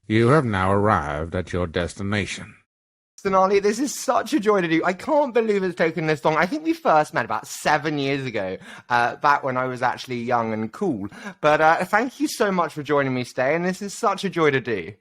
You have now arrived at your destination. Sonali, this is such a joy to do. I can't believe it's taken this long. I think we first met about 7 years ago, back when I was actually young and cool. But thank you so much for joining me today, and this is such a joy to do.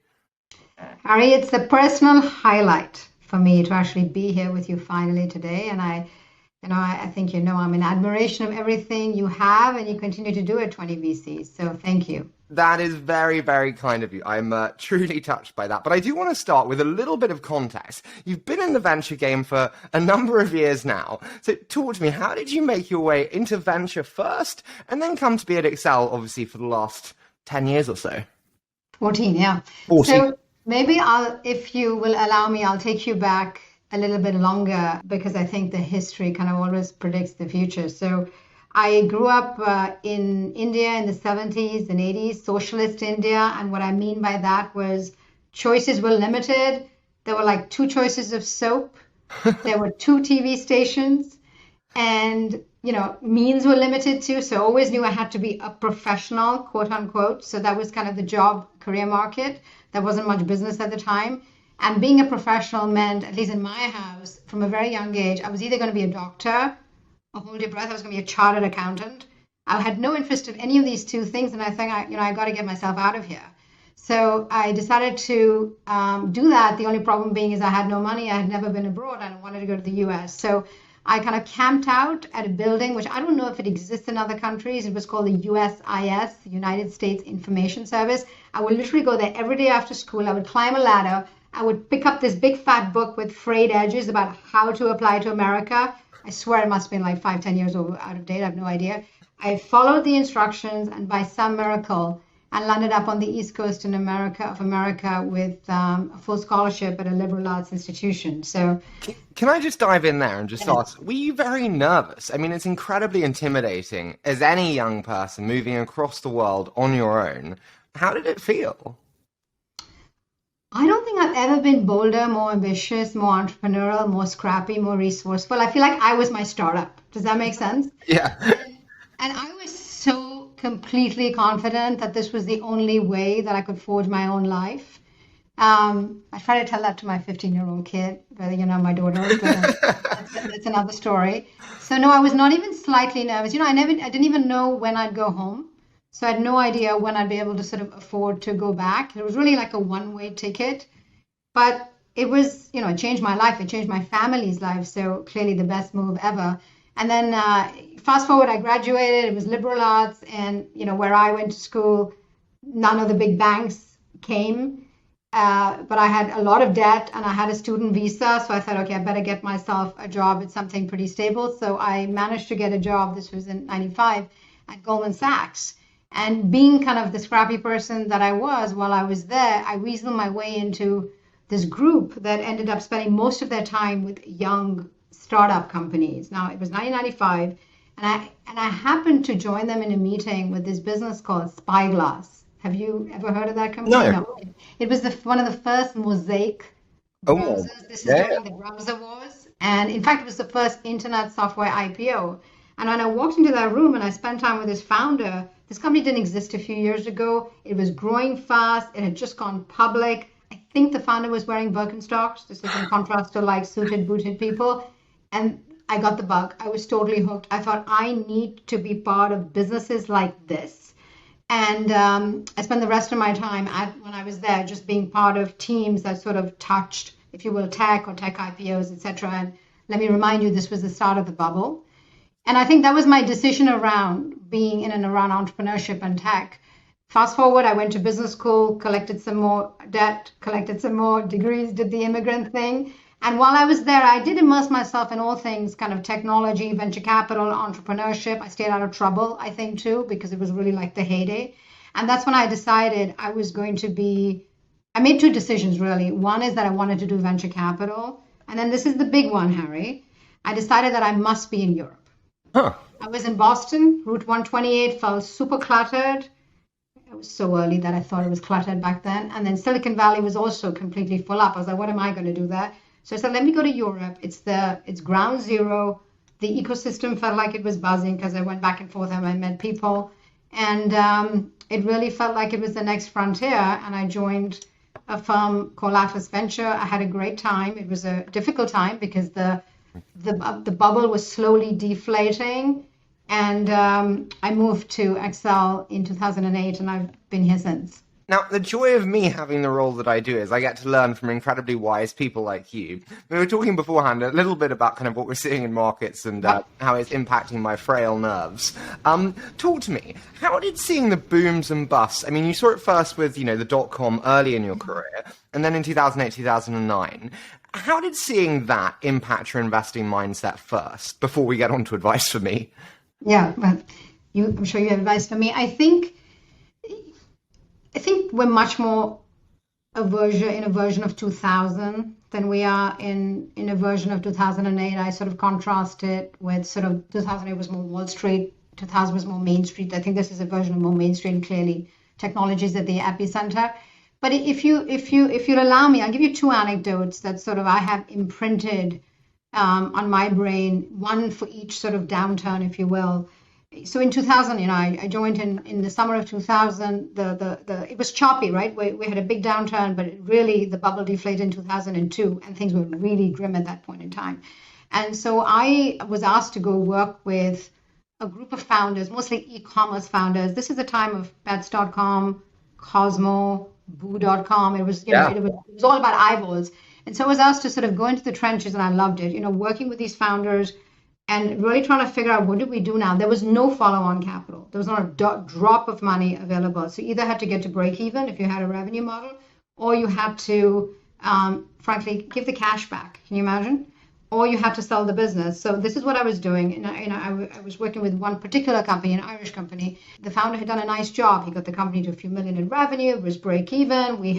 Harry, it's a personal highlight for me to actually be here with you finally today. And I think I'm in admiration of everything you have, and you continue to do at 20 VCs. So thank you. That is very, very kind of you. I'm truly touched by that. But I do want to start with a little bit of context. You've been in the venture game for a number of years now. So talk to me, how did you make your way into venture first and then come to be at Accel, obviously, for the last 10 years or so? 14, yeah. 14. So maybe if you will allow me, I'll take you back a little bit longer, because I think the history kind of always predicts the future. So I grew up in India in the 70s and 80s, socialist India. And what I mean by that was choices were limited. There were like 2 choices of soap. There were 2 TV stations, and, means were limited too. So I always knew I had to be a professional, quote unquote. So that was kind of the job career market. There wasn't much business at the time. And being a professional meant, at least in my house, from a very young age, I was either going to be a doctor, hold your breath, I was going to be a chartered accountant. I had no interest in any of these 2 things, and I think I got to get myself out of here. So I decided to do that. The only problem being is I had no money. I had never been abroad, and I wanted to go to the US. So I kind of camped out at a building, which I don't know if it exists in other countries. It was called the USIS, United States Information Service. I would literally go there every day after school. I would climb a ladder. I would pick up this big fat book with frayed edges about how to apply to America. I swear it must have been like 5-10 years out of date. I have no idea. I followed the instructions, and by some miracle, I landed up on the East Coast of America with a full scholarship at a liberal arts institution. So, can I just dive in there and just ask, were you very nervous? I mean, it's incredibly intimidating as any young person moving across the world on your own. How did it feel? I don't think I've ever been bolder, more ambitious, more entrepreneurial, more scrappy, more resourceful. I feel like I was my startup. Does that make sense? Yeah. And I was so completely confident that this was the only way that I could forge my own life. I try to tell that to my 15-year-old kid, but my daughter, that's another story. So no, I was not even slightly nervous. I didn't even know when I'd go home. So I had no idea when I'd be able to sort of afford to go back. It was really like a one-way ticket. But it was, it changed my life. It changed my family's life. So clearly the best move ever. And then fast forward, I graduated. It was liberal arts. And, where I went to school, none of the big banks came. But I had a lot of debt, and I had a student visa. So I thought, okay, I better get myself a job at something pretty stable. So I managed to get a job. This was in 95 at Goldman Sachs. And being kind of the scrappy person that I was while I was there, I weaseled my way into this group that ended up spending most of their time with young startup companies. Now, it was 1995, and I happened to join them in a meeting with this business called Spyglass. Have you ever heard of that company? No. It was one of the first Mosaic browsers. This is during the browser wars. And in fact, it was the first internet software IPO. And when I walked into that room and I spent time with this founder, this company didn't exist a few years ago. It was growing fast. It had just gone public. I think the founder was wearing Birkenstocks. This is in contrast to like suited, booted people. And I got the bug. I was totally hooked. I thought I need to be part of businesses like this. And I spent the rest of my time when I was there just being part of teams that sort of touched, if you will, tech or tech IPOs, etc. And let me remind you, this was the start of the bubble. And I think that was my decision around being in and around entrepreneurship and tech. Fast forward, I went to business school, collected some more debt, collected some more degrees, did the immigrant thing. And while I was there, I did immerse myself in all things kind of technology, venture capital, entrepreneurship. I stayed out of trouble, I think, too, because it was really like the heyday. And that's when I decided I made 2 decisions, really. One is that I wanted to do venture capital. And then this is the big one, Harry. I decided that I must be in Europe. Huh. I was in Boston. Route 128 felt super cluttered. It was so early that I thought it was cluttered back then. And then Silicon Valley was also completely full up. I was like, what am I going to do there? So I said, let me go to Europe. It's ground zero. The ecosystem felt like it was buzzing because I went back and forth and I met people. And it really felt like it was the next frontier. And I joined a firm called Atlas Venture. I had a great time. It was a difficult time because the bubble was slowly deflating. And I moved to Accel in 2008, and I've been here since. Now, the joy of me having the role that I do is I get to learn from incredibly wise people like you. We were talking beforehand a little bit about kind of what we're seeing in markets and how it's impacting my frail nerves. Talk to me. How did seeing the booms and busts, I mean, you saw it first with, the dot-com early in your career, and then in 2008, 2009. How did seeing that impact your investing mindset first, before we get on to advice for me? Yeah, well, I'm sure you have advice for me. I think we're much more in a version of 2000 than we are in a version of 2008. I sort of contrast it with sort of 2008 was more Wall Street, 2000 was more Main Street. I think this is a version of more Main Street, and clearly technology is at the epicenter. But if you'll allow me, I'll give you two anecdotes that sort of I have imprinted on my brain, one for each sort of downturn, if you will. So in 2000, I joined in the summer of 2000. It was choppy, right? We had a big downturn, but the bubble deflated in 2002, and things were really grim at that point in time. And so I was asked to go work with a group of founders, mostly e-commerce founders. This is the time of Pets.com, Cosmo, Boo.com. It was all about eyeballs. And so I was asked to sort of go into the trenches, and I loved it, working with these founders and really trying to figure out, what do we do now? There was no follow-on capital. There was not a drop of money available. So you either had to get to break even if you had a revenue model, or you had to, frankly, give the cash back. Can you imagine? Or you had to sell the business. So this is what I was doing. And I was working with one particular company, an Irish company. The founder had done a nice job. He got the company to a few million in revenue. It was break even. The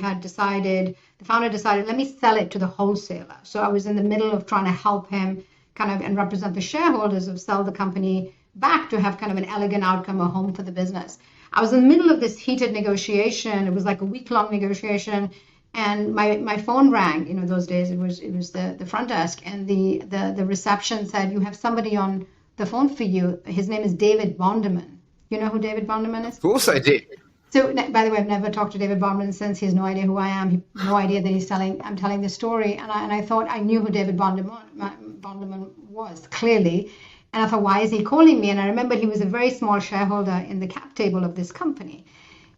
founder decided, let me sell it to the wholesaler. So I was in the middle of trying to help him and represent the shareholders of sell the company back to have kind of an elegant outcome, a home for the business. I was in the middle of this heated negotiation. It was like a week-long negotiation. And my phone rang. Those days it was the front desk, and the reception said, you have somebody on the phone for you. His name is David Bonderman. You know who David Bonderman is? Of course I did. So, by the way, I've never talked to David Bonderman since. He has no idea who I am. He has no idea that I'm telling this story. And I thought I knew who David Bonderman was, clearly. And I thought, why is he calling me? And I remember he was a very small shareholder in the cap table of this company.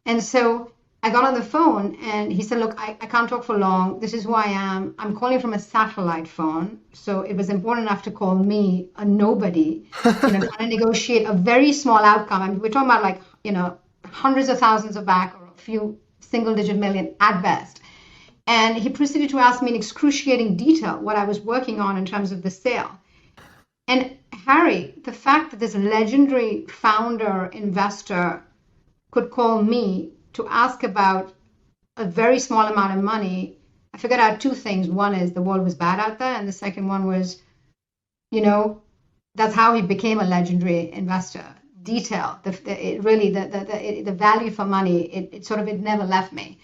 And so I got on the phone, and he said, look, I can't talk for long. This is who I am. I'm calling from a satellite phone. So it was important enough to call me, a nobody, trying to negotiate a very small outcome. I mean, we're talking about hundreds of thousands of back, or a few single-digit million at best. And he proceeded to ask me in excruciating detail what I was working on in terms of the sale. And Harry, the fact that this legendary founder investor could call me to ask about a very small amount of money, I figured out two things. One is the world was bad out there, and the second one was, that's how he became a legendary investor. Detail, the value for money, it never left me.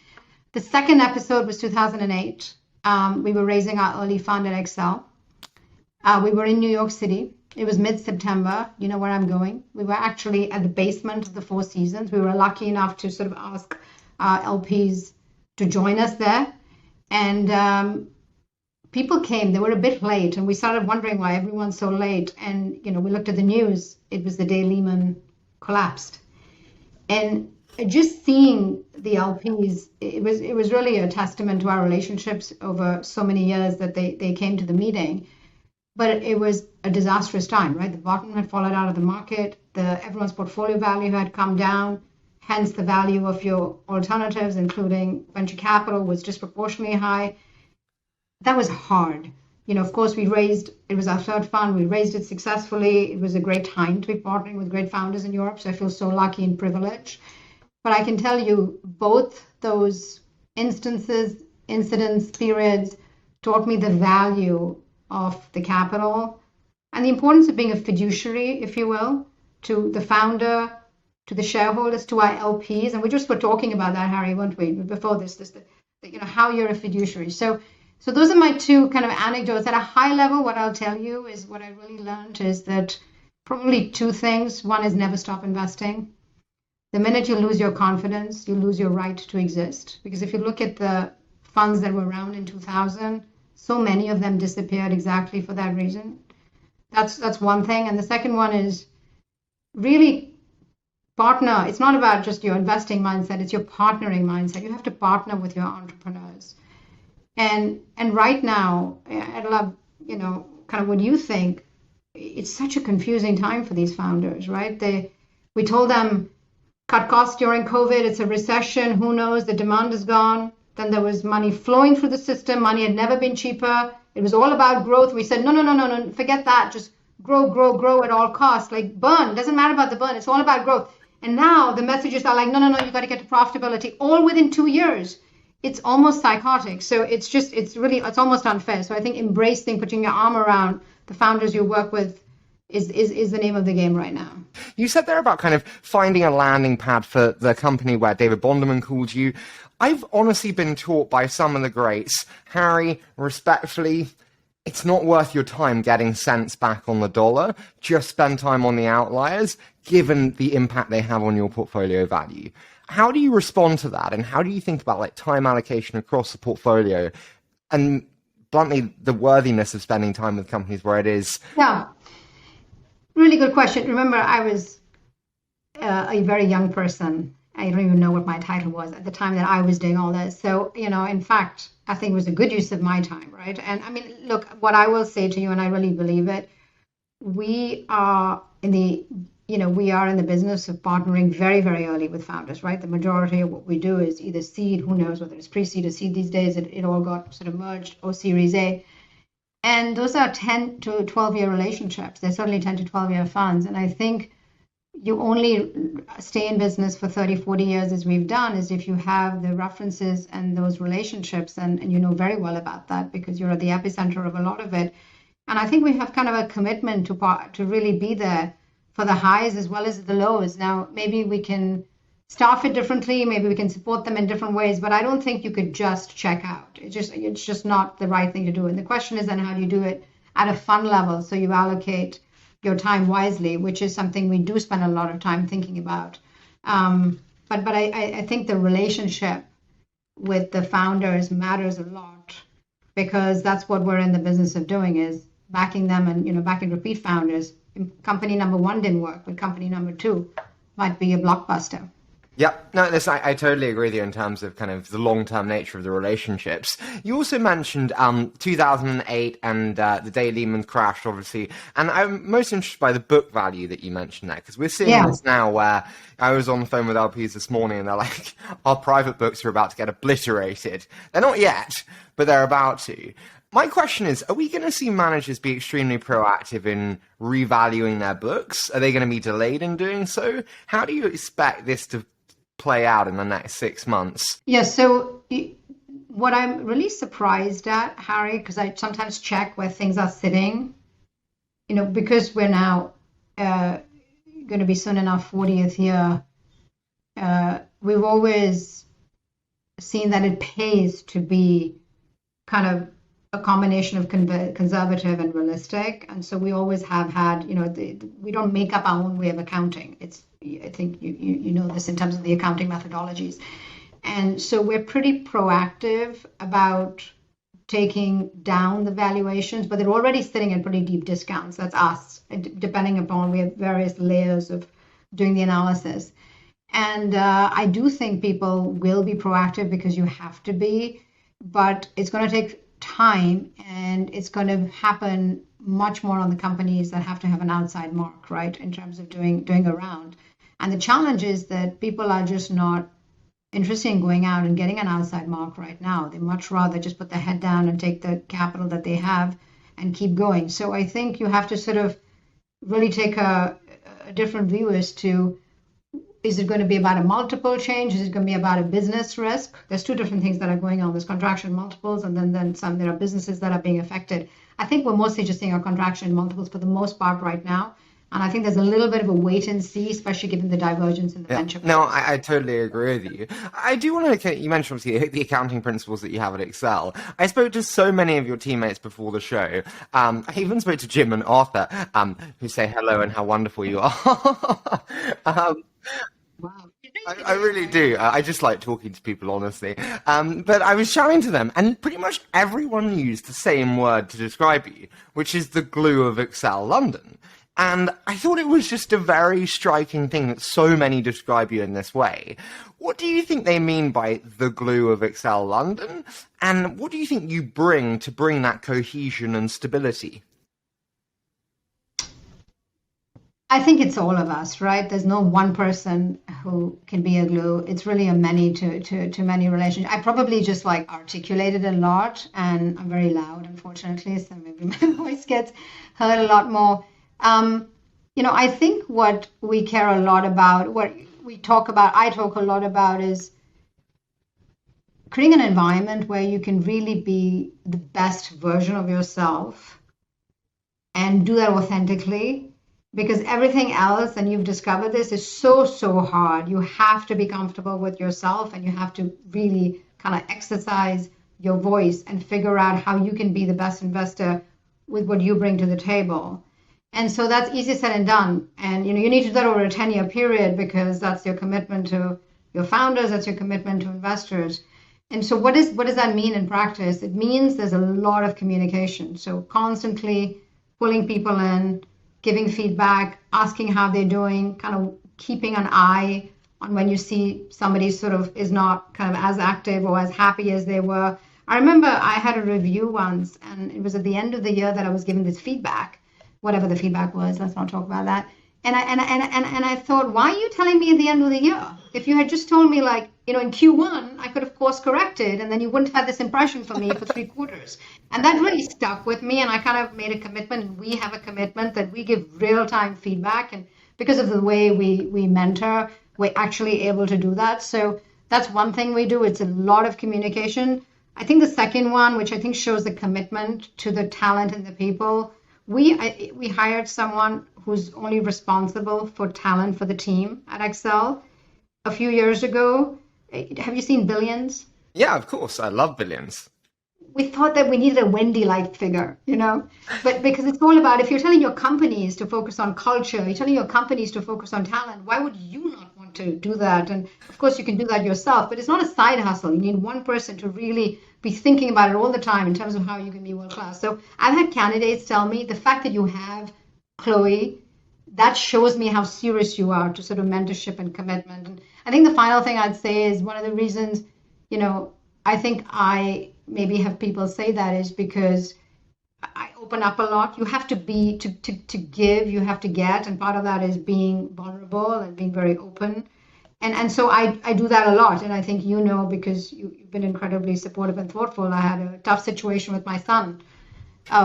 The second episode was 2008. We were raising our early fund at Accel. We were in New York City. It was mid-September. You know where I'm going. We were actually at the basement of the Four Seasons. We were lucky enough to sort of ask our LPs to join us there. And people came. They were a bit late, and we started wondering why everyone's so late. And, we looked at the news. It was the day Lehman collapsed. And just seeing the LPs, it was really a testament to our relationships over so many years that they came to the meeting. But it was a disastrous time, right? The bottom had fallen out of the market. Everyone's portfolio value had come down. Hence, the value of your alternatives, including venture capital, was disproportionately high. That was hard. Of course, it was our third fund. We raised it successfully. It was a great time to be partnering with great founders in Europe. So I feel so lucky and privileged. But I can tell you, both those incidents, periods, taught me the value of the capital and the importance of being a fiduciary, if you will, to the founder, to the shareholders, to our LPs. And we just were talking about that, Harry, weren't we, before this how you're a fiduciary. So those are my two kind of anecdotes. At a high level, what I'll tell you is what I really learned is that probably two things. One is never stop investing. The minute you lose your confidence, you lose your right to exist. Because if you look at the funds that were around in 2000, so many of them disappeared exactly for that reason. That's one thing. And the second one is really partner. It's not about just your investing mindset, it's your partnering mindset. You have to partner with your entrepreneurs. And right now, I'd love, kind of what you think. It's such a confusing time for these founders, right? We told them cut costs during COVID, it's a recession, who knows, the demand is gone. Then there was money flowing through the system, money had never been cheaper. It was all about growth. We said, no, forget that. Just grow at all costs. Like burn, doesn't matter about the burn, it's all about growth. And now the messages are like, no, you got to get to profitability all within 2 years. It's almost psychotic. So it's almost unfair. So I think embracing, putting your arm around the founders you work with is the name of the game right now. You said there about kind of finding a landing pad for the company where David Bonderman called you. I've honestly been taught by some of the greats, Harry, respectfully, it's not worth your time getting cents back on the dollar. Just spend time on the outliers, given the impact they have on your portfolio value. How do you respond to that? And how do you think about like time allocation across the portfolio and bluntly the worthiness of spending time with companies where it is? Yeah, really good question. Remember, I was a very young person. I don't even know what my title was at the time that I was doing all this. So, in fact, I think it was a good use of my time, right? And I mean, look, what I will say to you, and I really believe it, we are in the business of partnering very, very early with founders, right? The majority of what we do is either seed, who knows whether it's pre-seed or seed these days, it all got sort of merged, or Series A. And those are 10 to 12-year relationships. They're certainly 10 to 12-year funds. And I think you only stay in business for 30, 40 years, as we've done, is if you have the references and those relationships, and you know very well about that because you're at the epicenter of a lot of it. And I think we have kind of a commitment to really be there for the highs as well as the lows. Now, maybe we can staff it differently, maybe we can support them in different ways, but I don't think you could just check out. It's just not the right thing to do. And the question is then, how do you do it at a fund level so you allocate your time wisely, which is something we do spend a lot of time thinking about. But I think the relationship with the founders matters a lot, because that's what we're in the business of doing, is backing them and backing repeat founders. Company number 1 didn't work, but company number 2 might be a blockbuster. Yeah, no, listen, I totally agree with you in terms of kind of the long-term nature of the relationships. You also mentioned 2008 and the day Lehman crashed, obviously, and I'm most interested by the book value that you mentioned there, because we're seeing this now where I was on the phone with LPs this morning and they're like, our private books are about to get obliterated. They're not yet, but they're about to. My question is, are we going to see managers be extremely proactive in revaluing their books? Are they going to be delayed in doing so? How do you expect this to play out in the next 6 months? Yes, so what I'm really surprised at, Harry, because I sometimes check where things are sitting, because we're now going to be soon in our 40th year, we've always seen that it pays to be kind of a combination of conservative and realistic. And so we always have had, we don't make up our own way of accounting. I think you know this in terms of the accounting methodologies. And so we're pretty proactive about taking down the valuations, but they're already sitting at pretty deep discounts. That's us, depending upon, we have various layers of doing the analysis. And I do think people will be proactive because you have to be, but it's going to take time, and it's going to happen much more on the companies that have to have an outside mark, right, in terms of doing a round. And the challenge is that people are just not interested in going out and getting an outside mark right now. They much rather just put their head down and take the capital that they have and keep going. So I think you have to sort of really take a different view as to, is it going to be about a multiple change? Is it going to be about a business risk? There's 2 different things that are going on. There's contraction multiples, and then there are businesses that are being affected. I think we're mostly just seeing a contraction in multiples for the most part right now. And I think there's a little bit of a wait and see, especially given the divergence in the venture. No, I totally agree with you. I do want to, you mentioned obviously the accounting principles that you have at Accel. I spoke to so many of your teammates before the show. I even spoke to Jim and Arthur, who say hello and how wonderful you are. Wow. I really do. I just like talking to people, honestly. But I was chatting to them, and pretty much everyone used the same word to describe you, which is the glue of Accel London. And I thought it was just a very striking thing that so many describe you in this way. What do you think they mean by the glue of Accel London? And what do you think you bring to bring that cohesion and stability? I think it's all of us, right? There's no one person who can be a glue. It's really a many to many relationship. I probably just like articulated a lot, and I'm very loud, unfortunately, so maybe my voice gets heard a lot more. I think what we care a lot about, what I talk a lot about, is creating an environment where you can really be the best version of yourself and do that authentically. Because everything else, and you've discovered this, is so hard. You have to be comfortable with yourself, and you have to really kind of exercise your voice and figure out how you can be the best investor with what you bring to the table. And so that's easier said than done. And you need to do that over a 10-year period, because that's your commitment to your founders, that's your commitment to investors. And so what does that mean in practice? It means there's a lot of communication. So constantly pulling people in, giving feedback, asking how they're doing, kind of keeping an eye on when you see somebody sort of is not kind of as active or as happy as they were. I remember I had a review once, and it was at the end of the year that I was given this feedback, whatever the feedback was, let's not talk about that. And I thought, why are you telling me at the end of the year? If you had just told me, like, in Q1, I could have course corrected, and then you wouldn't have had this impression for me for 3 quarters. And that really stuck with me, and I kind of made a commitment, and we have a commitment that we give real-time feedback. And because of the way we mentor, we're actually able to do that. So that's one thing we do. It's a lot of communication. I think the second one, which I think shows the commitment to the talent and the people, we hired someone who's only responsible for talent for the team at Accel a few years ago. Have you seen Billions? Yeah, of course. I love Billions. We thought that we needed a Wendy-like figure, but because it's all about, if you're telling your companies to focus on culture, you're telling your companies to focus on talent, why would you not want to do that? And of course, you can do that yourself, but it's not a side hustle. You need one person to really be thinking about it all the time in terms of how you can be world class. So I've had candidates tell me the fact that you have Chloe, that shows me how serious you are to sort of mentorship and commitment. And I think the final thing I'd say is one of the reasons, I think I maybe have people say that is because I open up a lot. You have to be, to give, you have to get. And part of that is being vulnerable and being very open. And so I do that a lot. And I think because you've been incredibly supportive and thoughtful. I had a tough situation with my son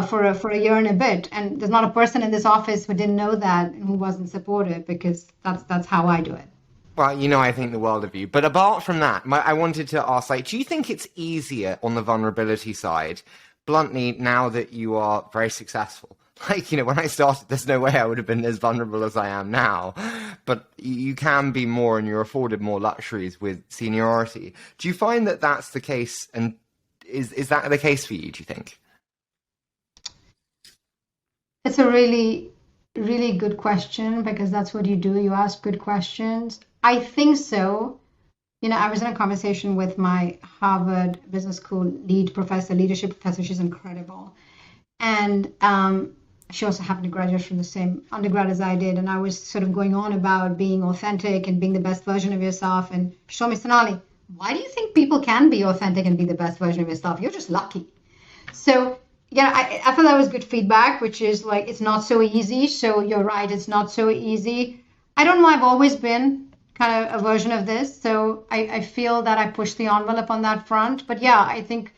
for a year and a bit. And there's not a person in this office who didn't know that and who wasn't supportive, because that's how I do it. Well, I think the world of you. But apart from that, I wanted to ask, do you think it's easier on the vulnerability side, bluntly, now that you are very successful? When I started, there's no way I would have been as vulnerable as I am now. But you can be more, and you're afforded more luxuries with seniority. Do you find that that's the case? And is that the case for you, do you think? It's a really, really good question, because that's what you do. You ask good questions. I think so. I was in a conversation with my Harvard Business School leadership professor. She's incredible. And she also happened to graduate from the same undergrad as I did. And I was sort of going on about being authentic and being the best version of yourself. And she told me, Sonali, why do you think people can be authentic and be the best version of yourself? You're just lucky. So, I thought that was good feedback, which is like, it's not so easy. So you're right, it's not so easy. I don't know, I've always been kind of a version of this. So I feel that I push the envelope on that front. But yeah, I think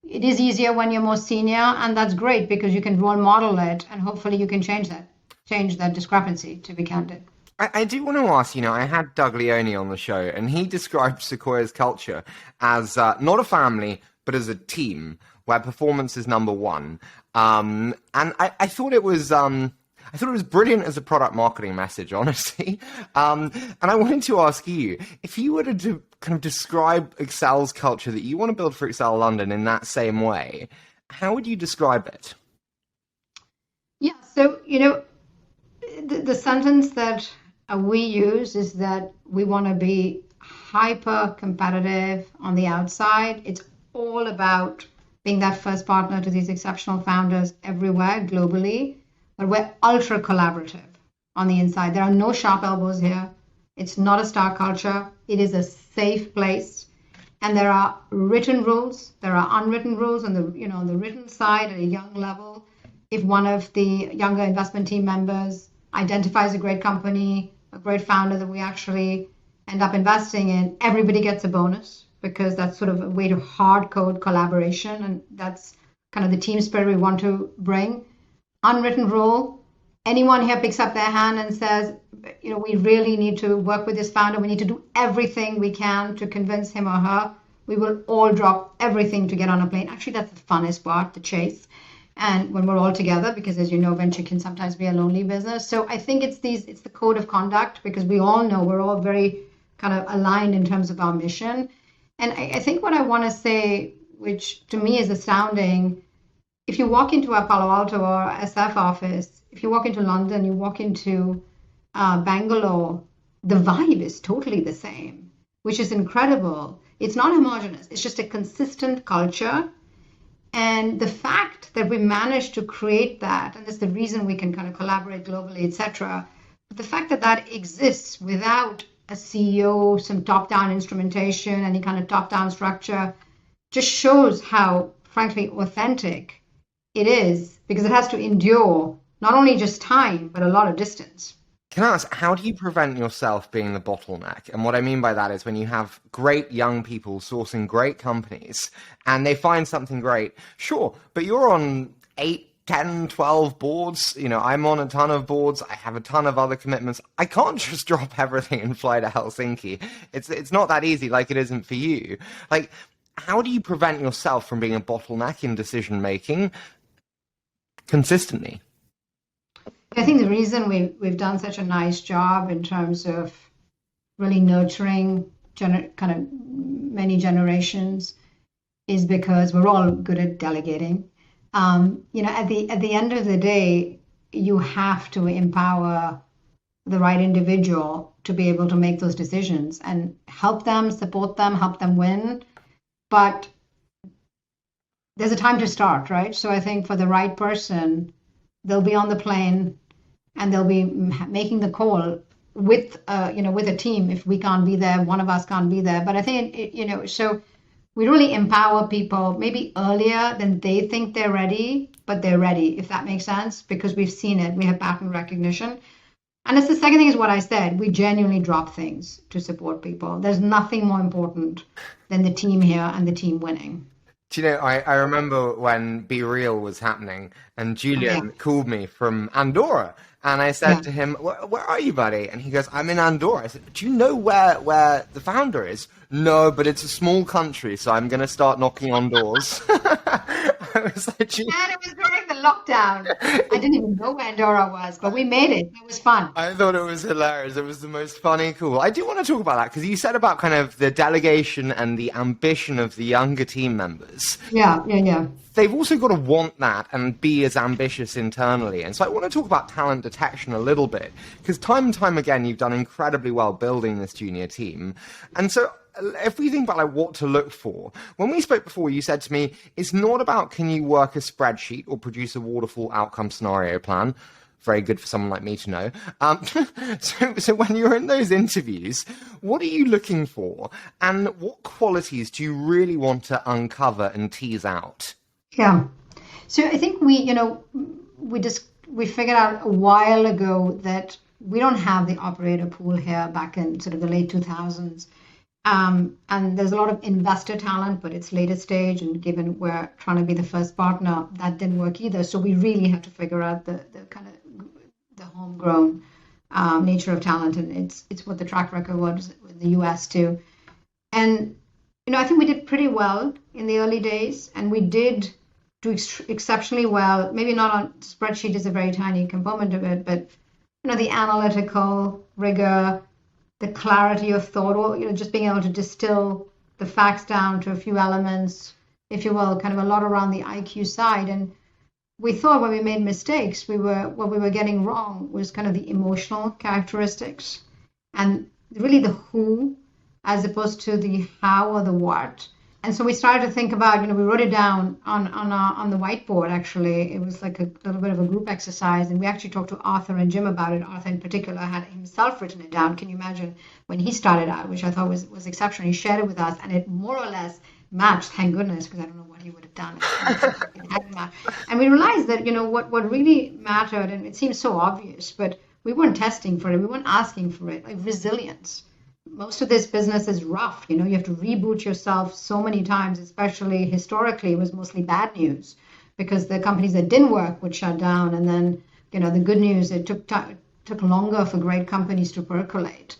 it is easier when you're more senior, and that's great because you can role model it, and hopefully you can change that discrepancy, to be candid. I do want to ask, I had Doug Leone on the show, and he described Sequoia's culture as not a family, but as a team where performance is number one. And I thought it was brilliant as a product marketing message, honestly. And I wanted to ask you, if you were to kind of describe Accel's culture that you want to build for Accel London in that same way, how would you describe it? Yeah, so, the sentence that we use is that we want to be hyper competitive on the outside. It's all about being that first partner to these exceptional founders everywhere globally, but we're ultra collaborative on the inside. There are no sharp elbows here. It's not a star culture. It is a safe place. And there are written rules. There are unwritten rules on the written side at a young level. If one of the younger investment team members identifies a great company, a great founder that we actually end up investing in, everybody gets a bonus, because that's sort of a way to hard code collaboration. And that's kind of the team spirit we want to bring. Unwritten rule, anyone here picks up their hand and says, we really need to work with this founder. We need to do everything we can to convince him or her. We will all drop everything to get on a plane. Actually, that's the funnest part, the chase. And when we're all together, because as you know, venture can sometimes be a lonely business. So I think it's the code of conduct, because we all know we're all very kind of aligned in terms of our mission. And I think what I want to say, which to me is astounding, if you walk into a Palo Alto or SF office, if you walk into London, you walk into Bangalore, the vibe is totally the same, which is incredible. It's not homogenous. It's just a consistent culture. And the fact that we managed to create that, and that's the reason we can kind of collaborate globally, etc. The fact that that exists without a CEO, some top-down instrumentation, any kind of top-down structure, just shows how, frankly, authentic it is, because it has to endure not only just time, but a lot of distance. Can I ask, how do you prevent yourself being the bottleneck? And what I mean by that is when you have great young people sourcing great companies and they find something great, sure, but you're on 8, 10, 12 boards. I'm on a ton of boards. I have a ton of other commitments. I can't just drop everything and fly to Helsinki. It's not that easy, like it isn't for you. Like, how do you prevent yourself from being a bottleneck in decision making consistently? I think the reason we've done such a nice job in terms of really nurturing kind of many generations is because we're all good at delegating. At the end of the day, you have to empower the right individual to be able to make those decisions and help them, support them, help them win. But there's a time to start, right? So I think for the right person, they'll be on the plane and they'll be making the call with a team. If we can't be there, one of us can't be there. But I think, so we really empower people maybe earlier than they think they're ready, but they're ready, if that makes sense, because we've seen it. We have pattern recognition. And it's the second thing is what I said. We genuinely drop things to support people. There's nothing more important than the team here and the team winning. Do you know, I remember when Be Real was happening and Julian called me from Andorra and I said to him, where are you, buddy? And he goes, I'm in Andorra. I said, do you know where the founder is? No, but it's a small country, so I'm going to start knocking on doors. I was like, and it was during the lockdown. I didn't even know where Andorra was, but we made it. It was fun. I thought it was hilarious. It was the most funny call. I do want to talk about that because you said about kind of the delegation and the ambition of the younger team members. Yeah. They've also got to want that and be as ambitious internally. And so I want to talk about talent detection a little bit because time and time again, you've done incredibly well building this junior team. And so if we think about like what to look for, when we spoke before, you said to me, it's not about can you work a spreadsheet or produce a waterfall outcome scenario plan. Very good for someone like me to know. So when you're in those interviews, what are you looking for? And what qualities do you really want to uncover and tease out? Yeah. So I think we figured out a while ago that we don't have the operator pool here back in sort of the late 2000s. And there's a lot of investor talent, but it's later stage. And given we're trying to be the first partner, that didn't work either. So we really had to figure out the kind of the homegrown nature of talent. And it's what the track record was in the US too. And, I think we did pretty well in the early days. And we did do exceptionally well. Maybe not on spreadsheet is a very tiny component of it, but, the analytical rigor, the clarity of thought, or just being able to distill the facts down to a few elements, if you will, kind of a lot around the IQ side. And we thought when we made mistakes, what we were getting wrong was kind of the emotional characteristics and really the who as opposed to the how or the what. And so we started to think about, we wrote it down on the whiteboard, actually. It was like a little bit of a group exercise. And we actually talked to Arthur and Jim about it. Arthur in particular had himself written it down. Can you imagine when he started out, which I thought was exceptional. He shared it with us, and it more or less matched, thank goodness, because I don't know what he would have done. It hadn't matched. And we realized that, what really mattered, and it seems so obvious, but we weren't testing for it. We weren't asking for it, like resilience. Most of this business is rough. You have to reboot yourself so many times, especially historically. It was mostly bad news because the companies that didn't work would shut down. And then, the good news, it took longer for great companies to percolate.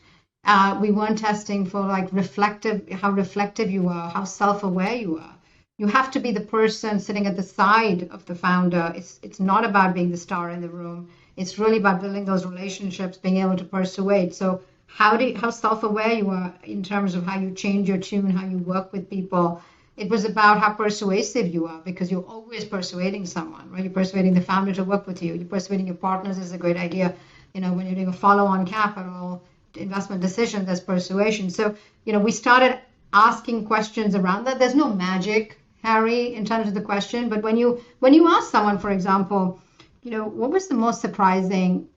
We weren't testing for how reflective you are, how self-aware you are. You have to be the person sitting at the side of the founder. It's not about being the star in the room. It's really about building those relationships, being able to persuade. So how self-aware you are in terms of how you change your tune, how you work with people. It was about how persuasive you are, because you're always persuading someone, right? You're persuading the founder to work with you. You're persuading your partners is a great idea. When you're doing a follow-on capital investment decision, there's persuasion. So, we started asking questions around that. There's no magic, Harry, in terms of the question. But when you ask someone, for example, what was the most surprising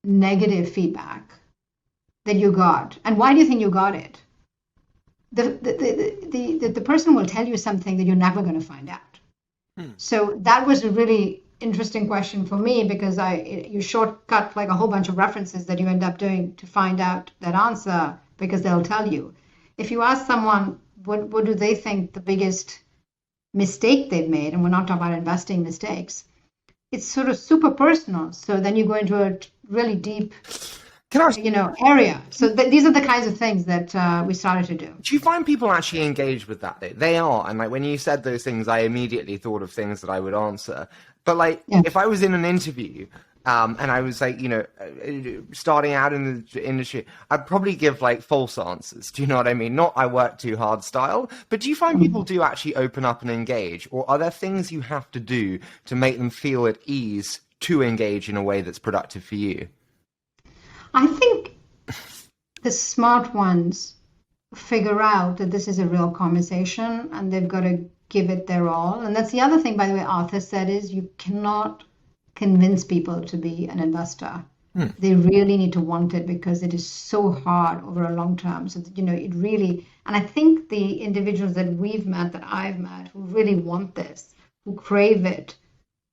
negative feedback that you got, and why do you think you got it? The person will tell you something that you're never going to find out. So that was a really interesting question for me, because you shortcut like a whole bunch of references that you end up doing to find out that answer, because they'll tell you. If you ask someone what do they think the biggest mistake they've made, and we're not talking about investing mistakes, it's sort of super personal. So then you go into a really deep area. So these are the kinds of things that we started to do. Do you find people actually engage with that? They are. And when you said those things, I immediately thought of things that I would answer. But if I was in an interview and I was starting out in the industry, I'd probably give false answers. Do you know what I mean? Not I work too hard style. But do you find people do actually open up and engage? Or are there things you have to do to make them feel at ease to engage in a way that's productive for you? I think the smart ones figure out that this is a real conversation and they've got to give it their all. And that's the other thing, by the way, Arthur said, is you cannot convince people to be an investor. They really need to want it, because it is so hard over a long term. So, it really, and I think the individuals that we've met, that I've met, who really want this, who crave it,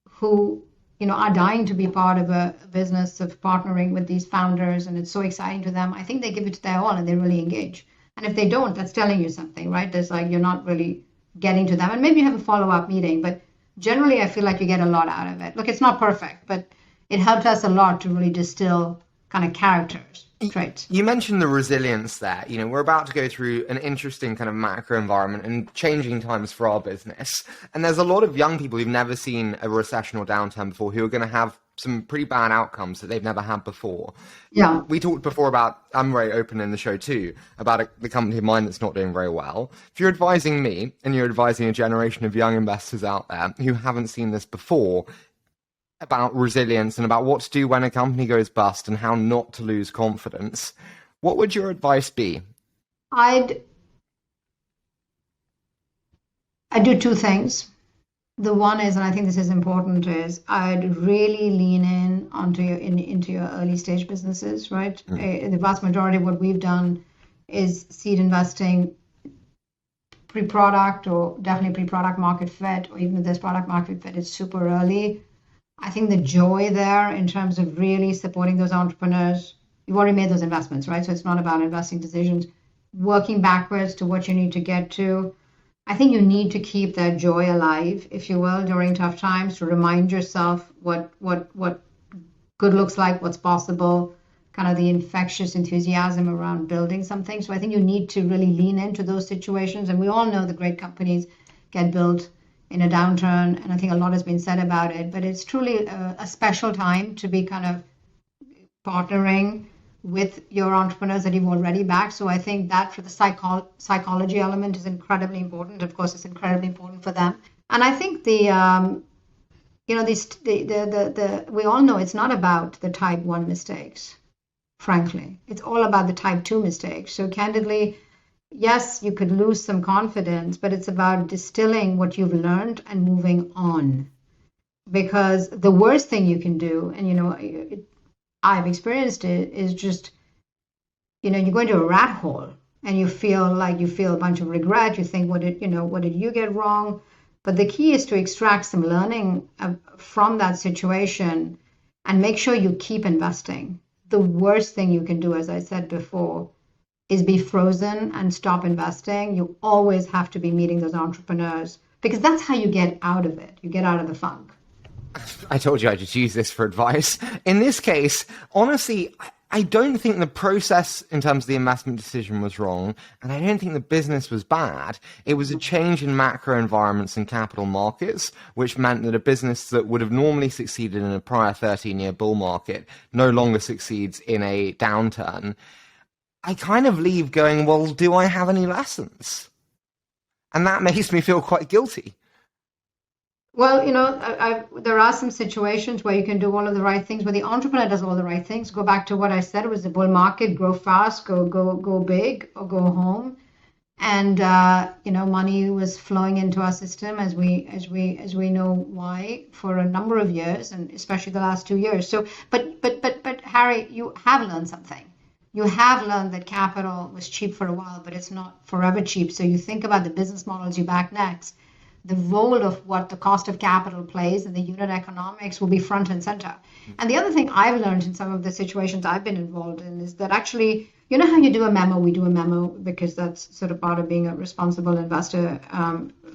who are dying to be part of a business of partnering with these founders, and it's so exciting to them. I think they give it their all and they really engage. And if they don't, that's telling you something, right? There's you're not really getting to them. And maybe you have a follow-up meeting, but generally I feel like you get a lot out of it. Look, it's not perfect, but it helped us a lot to really distill kind of characters, traits. You mentioned the resilience there. We're about to go through an interesting kind of macro environment and changing times for our business. And there's a lot of young people who've never seen a recession or downturn before, who are going to have some pretty bad outcomes that they've never had before. Yeah. We talked before about, I'm very open in the show too, about the company of mine that's not doing very well. If you're advising me and you're advising a generation of young investors out there who haven't seen this before, about resilience and about what to do when a company goes bust and how not to lose confidence, what would your advice be? I'd do two things. The one is, and I think this is important, is I'd really lean in into your early stage businesses, right? The vast majority of what we've done is seed investing, pre-product, or definitely pre-product market fit, or even if there's product market fit, it's super early. I think the joy there in terms of really supporting those entrepreneurs, you've already made those investments, right? So it's not about investing decisions, working backwards to what you need to get to. I think you need to keep that joy alive, if you will, during tough times, to remind yourself what good looks like, what's possible, kind of the infectious enthusiasm around building something. So I think you need to really lean into those situations. And we all know the great companies get built in a downturn, and I think a lot has been said about it, but it's truly a special time to be kind of partnering with your entrepreneurs that you've already backed. So I think that for the psychology element is incredibly important. Of course, it's incredibly important for them. And I think we all know it's not about the type 1 mistakes, frankly. It's all about the type 2 mistakes. So candidly, yes, you could lose some confidence, but it's about distilling what you've learned and moving on. Because the worst thing you can do, and I've experienced it, is just, you go into a rat hole and you feel a bunch of regret. You think, what did you get wrong? But the key is to extract some learning from that situation and make sure you keep investing. The worst thing you can do, as I said before, is be frozen and stop investing. You always have to be meeting those entrepreneurs because that's how you get out of it. You get out of the funk. I told you I just use this for advice. In this case, honestly, I don't think the process in terms of the investment decision was wrong, and I don't think the business was bad. It was a change in macro environments and capital markets, which meant that a business that would have normally succeeded in a prior 13-year bull market no longer succeeds in a downturn. I kind of leave going, well, do I have any lessons? And that makes me feel quite guilty. Well, there are some situations where you can do all of the right things, where the entrepreneur does all the right things. Go back to what I said, it was the bull market, grow fast, go big, or go home. And, money was flowing into our system as we know why for a number of years, and especially the last 2 years. So, but Harry, you have learned something. You have learned that capital was cheap for a while, but it's not forever cheap. So you think about the business models you back next. The role of what the cost of capital plays in the unit economics will be front and center. And the other thing I've learned in some of the situations I've been involved in is that actually, you know how you do a memo? We do a memo because that's sort of part of being a responsible investor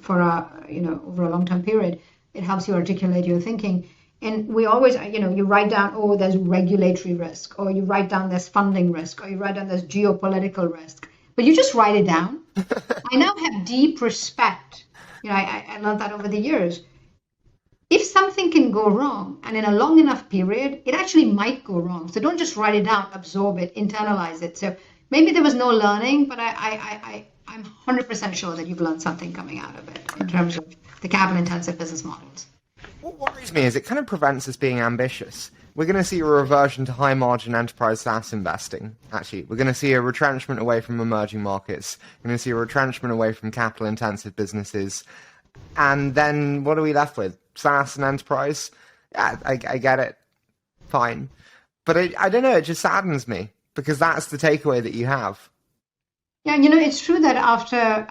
for over a long-term period. It helps you articulate your thinking. And we always, you write down, oh, there's regulatory risk, or you write down there's funding risk, or you write down there's geopolitical risk. But you just write it down. I now have deep respect. I learned that over the years. If something can go wrong, and in a long enough period, it actually might go wrong. So don't just write it down, absorb it, internalize it. So maybe there was no learning, but I'm 100% sure that you've learned something coming out of it in terms of the capital-intensive business models. What worries me is it kind of prevents us being ambitious. We're going to see a reversion to high-margin enterprise SaaS investing, actually. We're going to see a retrenchment away from emerging markets. We're going to see a retrenchment away from capital-intensive businesses. And then what are we left with? SaaS and enterprise? Yeah, I get it. Fine. But I don't know, it just saddens me, because that's the takeaway that you have. Yeah, it's true that after,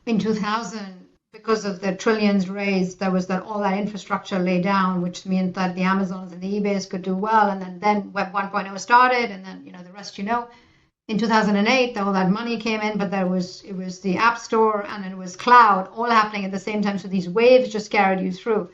in 2000, because of the trillions raised, there was all that infrastructure laid down, which meant that the Amazons and the eBays could do well. And then Web 1.0 started, and then, the rest, In 2008, all that money came in, but it was the App Store and it was cloud all happening at the same time. So these waves just carried you through.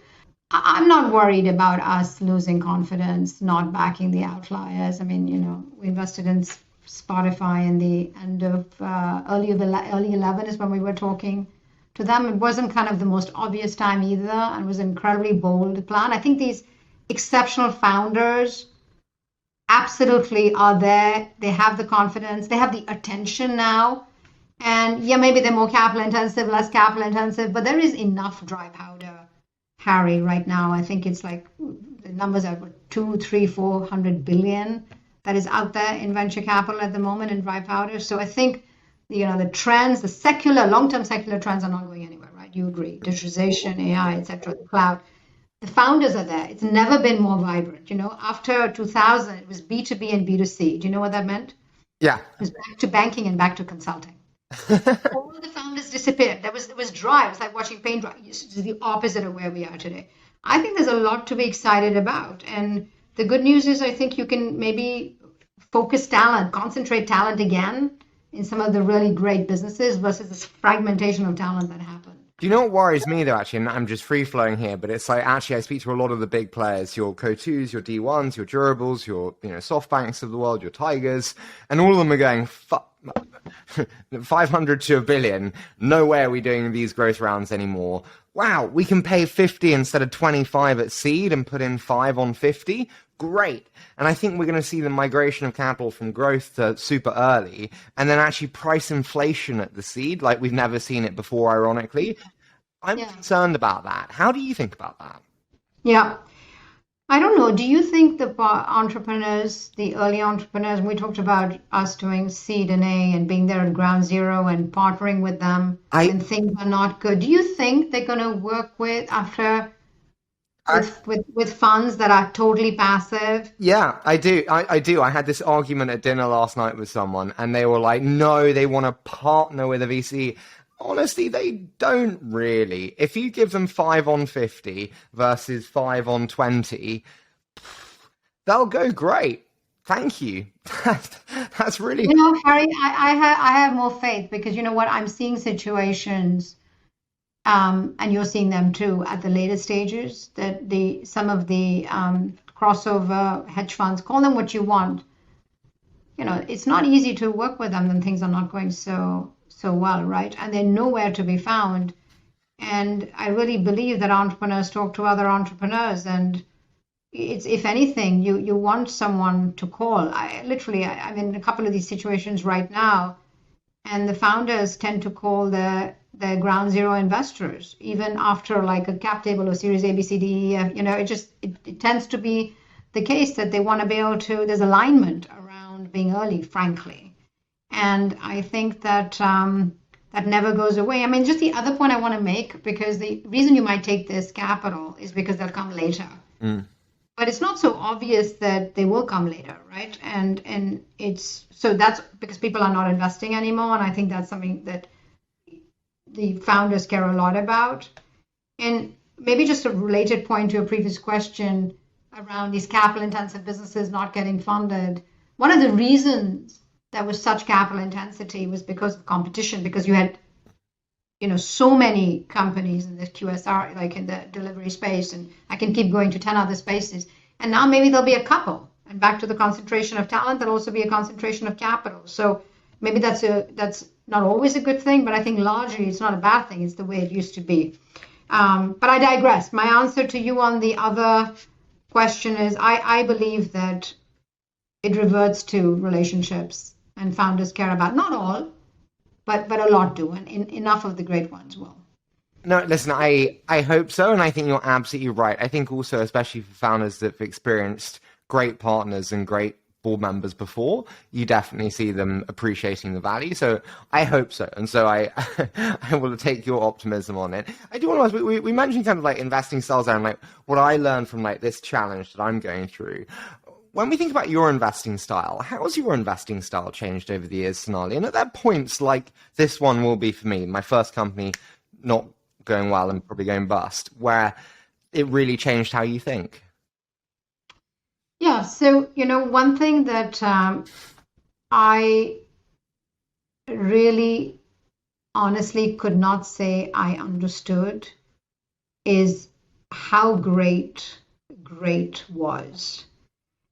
I'm not worried about us losing confidence, not backing the outliers. I mean, we invested in Spotify in the end of early 11 is when we were talking to them. It wasn't kind of the most obvious time either, and was an incredibly bold plan. I think these exceptional founders absolutely are there. They have the confidence. They have the attention now. And yeah, maybe they're more capital intensive, less capital intensive, but there is enough dry powder, Harry, right now. I think it's like the numbers are 200, 300, 400 billion that is out there in venture capital at the moment in dry powder. So I think the trends, the long-term secular trends are not going anywhere, right? You agree. Digitization, AI, etc., the cloud. The founders are there. It's never been more vibrant. After 2000, it was B2B and B2C. Do you know what that meant? Yeah. It was back to banking and back to consulting. All the founders disappeared. It was dry. It was like watching paint dry. It's the opposite of where we are today. I think there's a lot to be excited about. And the good news is I think you can maybe focus talent, concentrate talent again in some of the really great businesses versus this fragmentation of talent that happened. Do you know what worries me, though, actually, and I'm just free-flowing here, but it's like, actually, I speak to a lot of the big players, your Co2s, your D1s, your Durables, your SoftBanks of the world, your Tigers, and all of them are going, 500 to a billion, no way are we doing these growth rounds anymore. Wow, we can pay 50 instead of 25 at seed and put in 5 on 50. Great. And I think we're going to see the migration of capital from growth to super early, and then actually price inflation at the seed like we've never seen it before, ironically. I'm concerned about that. How do you think about that? Yeah. I don't know. Do you think the entrepreneurs, the early entrepreneurs, we talked about us doing seed and A and being there at ground zero and partnering with them I, when things are not good. Do you think they're going to work with after I with funds that are totally passive? Yeah, I do. I do. I had this argument at dinner last night with someone, and they were like, no, they want to partner with a VC. Honestly, they don't really. If you give them 5 on 50 versus 5 on 20, they'll go great. Thank you. That's really. You know, Harry, I have more faith because you know what? I'm seeing situations, and you're seeing them too at the later stages, that some of the crossover hedge funds, call them what you want. You know, it's not easy to work with them when things are not going so well, right? And they're nowhere to be found. And I really believe that entrepreneurs talk to other entrepreneurs, and it's, if anything, you want someone to call. I'm in a couple of these situations right now, and the founders tend to call their ground zero investors, even after like a cap table or series A, B, C, D, E, F. You know, it tends to be the case that they want to be able to, there's alignment around being early, frankly. And I think that that never goes away. I mean, just the other point I want to make, because the reason you might take this capital is because they'll come later. But it's not so obvious that they will come later, right? And it's, so that's because people are not investing anymore. And I think that's something that the founders care a lot about. And maybe just a related point to a previous question around these capital intensive businesses not getting funded. One of the reasons there was such capital intensity was because of competition, because you had, you know, so many companies in the QSR, like in the delivery space, and I can keep going to 10 other spaces. And now maybe there'll be a couple. And back to the concentration of talent, there'll also be a concentration of capital. So maybe that's not always a good thing, but I think largely it's not a bad thing. It's the way it used to be. But I digress. My answer to you on the other question is I believe that it reverts to relationships, and founders care about, not all, but a lot do, and enough of the great ones will. No, listen, I hope so, and I think you're absolutely right. I think also, especially for founders that have experienced great partners and great board members before, you definitely see them appreciating the value. So I hope so, and so I I will take your optimism on it. I do want to ask, we mentioned kind of like investing styles and like what I learned from like this challenge that I'm going through. When we think about your investing style, how has your investing style changed over the years, Sonali? And at that points, like this one will be for me, my first company not going well and probably going bust, where it really changed how you think. Yeah, so, you know, one thing that I really honestly could not say I understood is how great was.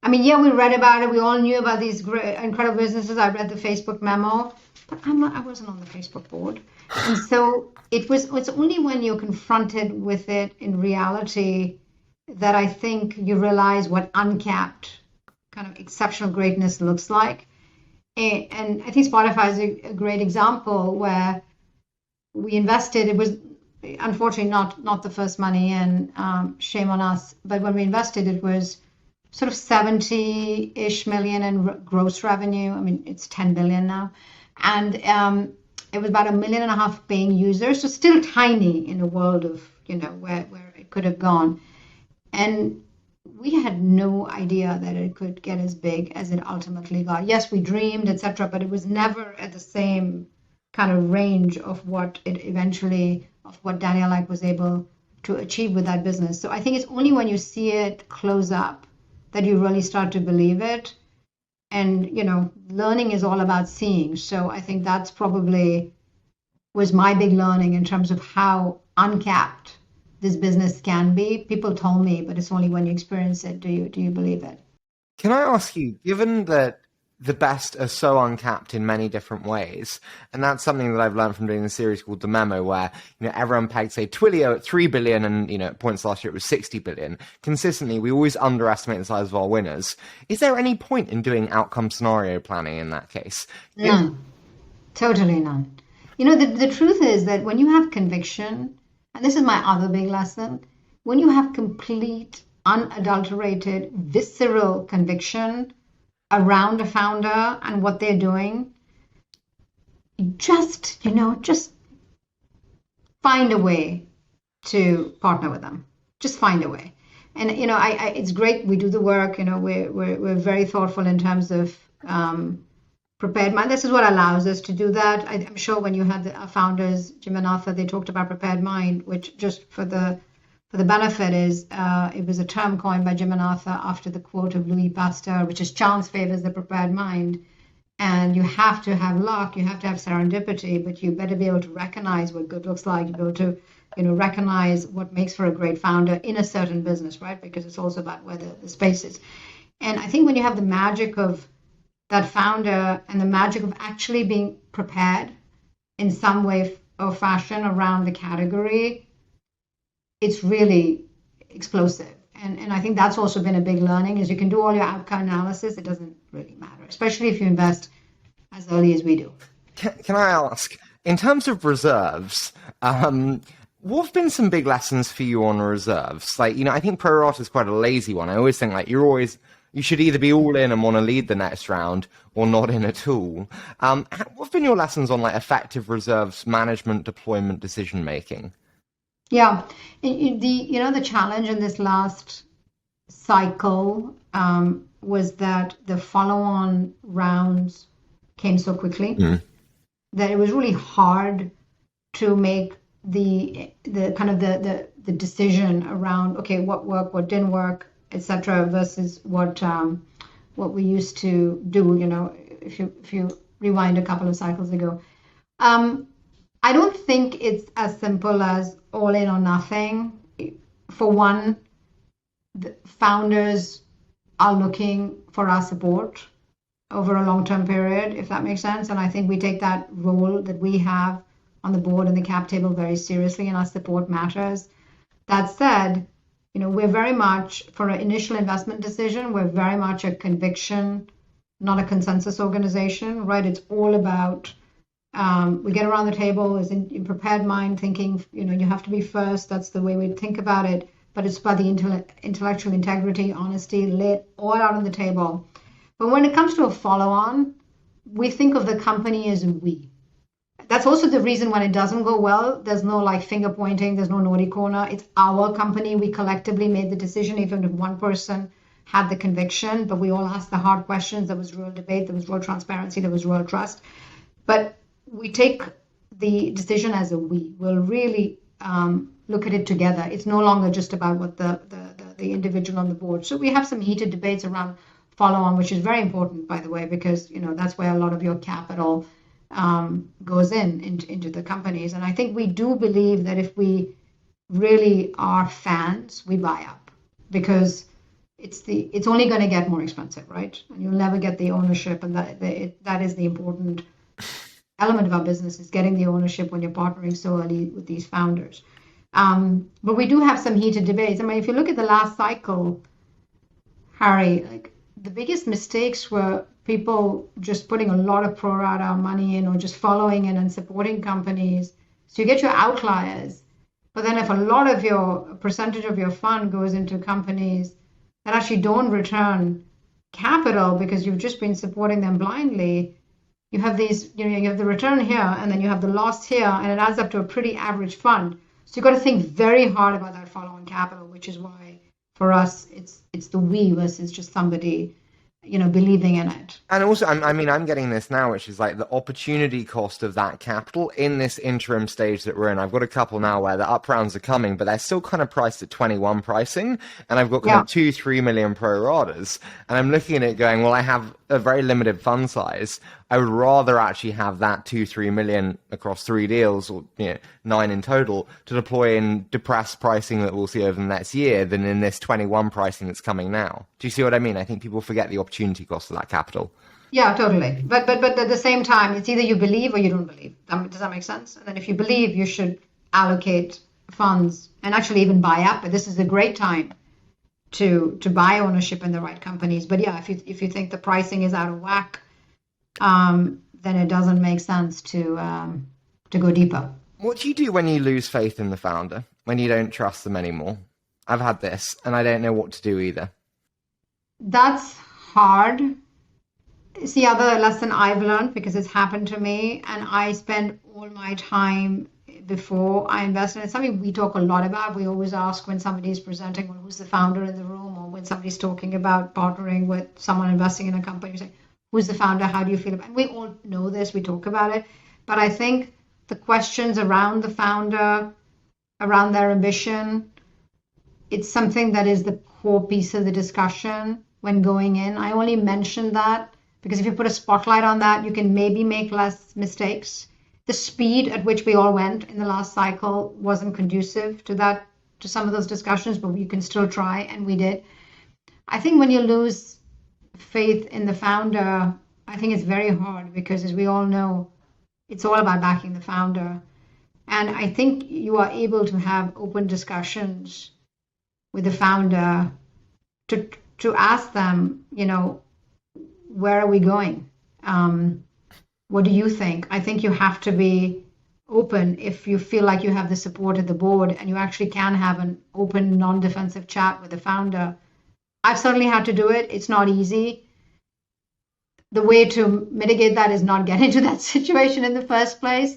I mean, yeah, we read about it. We all knew about these great, incredible businesses. I read the Facebook memo, but I wasn't on the Facebook board. And so it's only when you're confronted with it in reality that I think you realize what uncapped kind of exceptional greatness looks like. And I think Spotify is a great example where we invested. It was unfortunately not the first money in, shame on us. But when we invested, it was sort of 70-ish million in gross revenue. I mean, it's 10 billion now. And it was about 1.5 million paying users. So still tiny in a world of, you know, where it could have gone. And we had no idea that it could get as big as it ultimately got. Yes, we dreamed, etc., but it was never at the same kind of range of what it eventually, of what Daniel Ek was able to achieve with that business. So I think it's only when you see it close up that you really start to believe it. And, you know, learning is all about seeing. So I think that's probably was my big learning in terms of how uncapped this business can be. People told me, but it's only when you experience it do you believe it. Can I ask you, given that the best are so uncapped in many different ways, and that's something that I've learned from doing a series called The Memo, where, you know, everyone pegged, say, Twilio at 3 billion, and, you know, at points last year it was 60 billion. Consistently, we always underestimate the size of our winners. Is there any point in doing outcome scenario planning in that case? None. Totally none. You know, the truth is that when you have conviction, and this is my other big lesson, when you have complete, unadulterated, visceral conviction around a founder and what they're doing, just find a way to partner with them. Just find a way. And it's great. We do the work. We're very thoughtful in terms of prepared mind. This is what allows us to do that. I'm sure when you had our founders, Jim and Arthur, they talked about prepared mind, which just for the benefit is it was a term coined by Jim and Arthur after the quote of Louis Pasteur, which is chance favors the prepared mind. And you have to have luck, you have to have serendipity, but you better be able to recognize what good looks like, you be able to recognize what makes for a great founder in a certain business, right? Because it's also about where the space is. And I think when you have the magic of that founder and the magic of actually being prepared in some way or fashion around the category, it's really explosive. And I think that's also been a big learning is you can do all your outcome analysis. It doesn't really matter, especially if you invest as early as we do. Can I ask, in terms of reserves, what have been some big lessons for you on reserves? Like, I think pro rata is quite a lazy one. I always think like you should either be all in and want to lead the next round or not in at all. What have been your lessons on like effective reserves management, deployment, decision making? Yeah, the challenge in this last cycle was that the follow-on rounds came so quickly that it was really hard to make the kind of the decision around what worked, what didn't work, etc. versus what we used to do. If you rewind a couple of cycles ago. I don't think it's as simple as all in or nothing. For one, the founders are looking for our support over a long-term period, if that makes sense. And I think we take that role that we have on the board and the cap table very seriously, and our support matters. That said, we're very much, for an initial investment decision, we're very much a conviction, not a consensus organization, right? It's all about we get around the table is in prepared mind thinking, you have to be first. That's the way we think about it. But it's about the intellectual integrity, honesty, lay it all out on the table. But when it comes to a follow-on, we think of the company as we. That's also the reason when it doesn't go well, there's no like finger pointing, there's no naughty corner. It's our company. We collectively made the decision, even if one person had the conviction, but we all asked the hard questions. There was real debate, there was real transparency, there was real trust. But we take the decision as a we. We'll really look at it together. It's no longer just about what the individual on the board. So we have some heated debates around follow-on, which is very important, by the way, because that's where a lot of your capital goes into the companies. And I think we do believe that if we really are fans, we buy up, because it's only going to get more expensive, right? And you'll never get the ownership, and that is the important element of our business, is getting the ownership when you're partnering so early with these founders. But we do have some heated debates. I mean, if you look at the last cycle, Harry, like the biggest mistakes were people just putting a lot of pro rata money in, or just following in and supporting companies. So you get your outliers. But then if a lot of your percentage of your fund goes into companies that actually don't return capital because you've just been supporting them blindly, you have these, you have the return here and then you have the loss here, and it adds up to a pretty average fund. So you've got to think very hard about that follow-on capital, which is why for us it's the we versus just somebody believing in it. And also, I'm getting this now, which is like the opportunity cost of that capital in this interim stage that we're in. I've got a couple now where the up rounds are coming, but they're still kind of priced at 21 pricing. And I've got kind of 2-3 million pro ratas. And I'm looking at it going, well, I have a very limited fund size. I would rather actually have that 2-3 million across 3 deals, or 9 in total, to deploy in depressed pricing that we'll see over the next year than in this 21 pricing that's coming now. Do you see what I mean? I think people forget the opportunity cost of that capital. Yeah, totally. But at the same time, it's either you believe or you don't believe. Does that make sense? And then if you believe, you should allocate funds and actually even buy up. But this is a great time to buy ownership in the right companies. But yeah, if you think the pricing is out of whack, then it doesn't make sense to go deeper. What do you do when you lose faith in the founder, when you don't trust them anymore? I've had this and I don't know what to do either? That's hard. It's the other lesson I've learned because it's happened to me, and I spend all my time before I invest. And it's something we talk a lot about. We always ask when somebody's presenting, well, who's the founder in the room, or when somebody's talking about partnering with someone investing in a company, we say, who's the founder? How do you feel about it? And we all know this, we talk about it. But I think the questions around the founder, around their ambition, it's something that is the core piece of the discussion when going in. I only mention that because if you put a spotlight on that, you can maybe make less mistakes. The speed at which we all went in the last cycle wasn't conducive to that, to some of those discussions, but you can still try, and we did. I think when you lose faith in the founder, I think it's very hard because, as we all know, it's all about backing the founder. And I think you are able to have open discussions with the founder to ask them, where are we going? What do you think? I think you have to be open if you feel like you have the support of the board and you actually can have an open, non-defensive chat with the founder. I've certainly had to do it. It's not easy. The way to mitigate that is not get into that situation in the first place.